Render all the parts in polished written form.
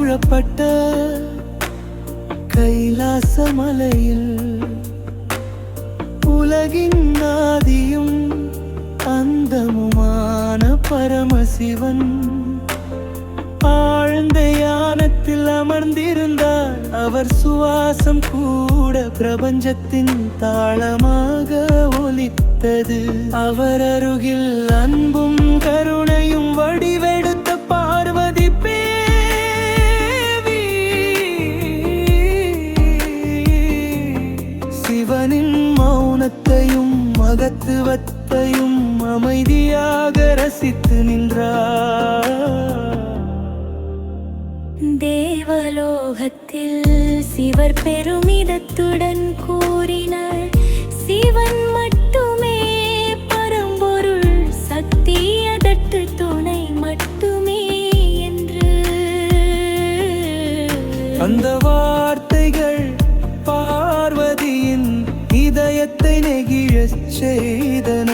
சூழப்பட்ட கைலாச மலையில் உலகின் ஆதியும் அந்தமுமான பரமசிவன் ஆழ்ந்த யானத்தில் அமர்ந்திருந்தார். அவர் சுவாசம் கூட பிரபஞ்சத்தின் தாளமாக ஒலித்தது. அவர் அருகில் அன்பும் கருணையும் வடிவெடுத்த பார்வதி தேவி சிவனின் மௌனத்தையும் மகத்துவத்தையும் அமைதியாக ரசித்து நின்றார். தேவலோகத்தில் சிவர் பெருமிதத்துடன் கூறினார், சிவன் மட்டுமே பரம்பொருள், சக்தி அதற்கு துணை மட்டுமே என்று. அந்த வார்த்தைகள் பார்வதியின் இதயத்தை நெகிழச் செய்தன.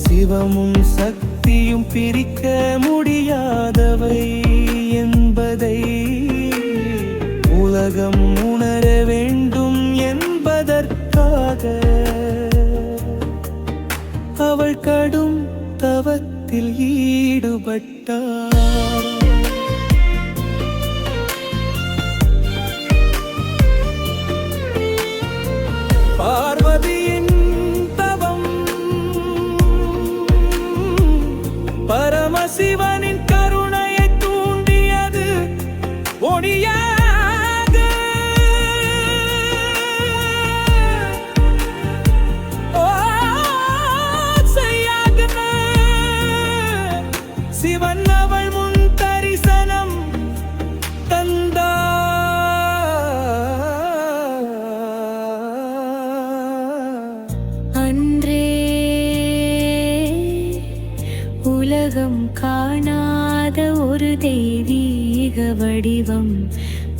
சிவமும் சக்தியும் பிரிக்க முடியாதவை என்பதை உலகம் உணர வேண்டும் என்பதற்காக அவள் கடும் தவத்தில் ஈடுபட்டார். பார்வதியின் தவம் பரமசிவனின் கருணையை தூண்டியது. ஒளியாக ஓசையாக சிவன் அவள் முன் தரிசனம் தந்தார். அன்றே உலகம் காணாத ஒரு தெய்வீக வடிவம்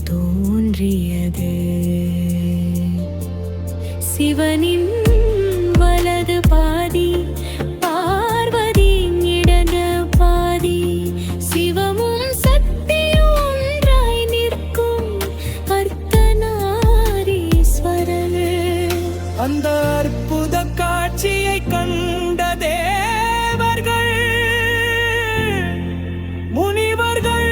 தோன்றியது. சிவனின் வலது பாதி, பார்வதியின் இடது பாதி, சிவமும் சக்தியும் ஒன்றாய் நிற்கும் அர்த்தநாரீஸ்வரன். அந்த அற்புத காட்சியை கண்ட தேவர்கள் முனிவர்கள்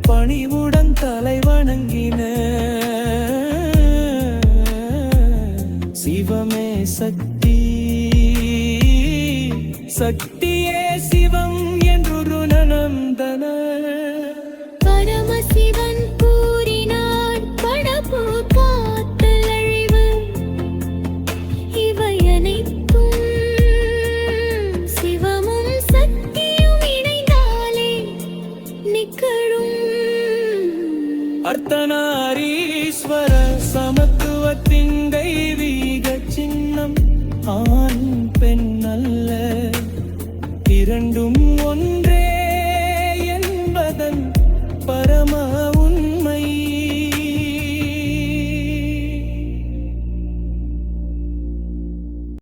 பணிவுடன் தலை வணங்கினர். சிவமே சக்தி, சக்தியே சிவம் என்று நந்தனர். பரமசிவன் கூறினான், படப்பு காத்தல் அழிவு இவை அனைத்தும் சிவமும் சக்தியும் இணைந்தாலே நிகழும். அர்த்தநாரீஸ்வர சமத்துவத்தின் தெய்வீக சின்னம்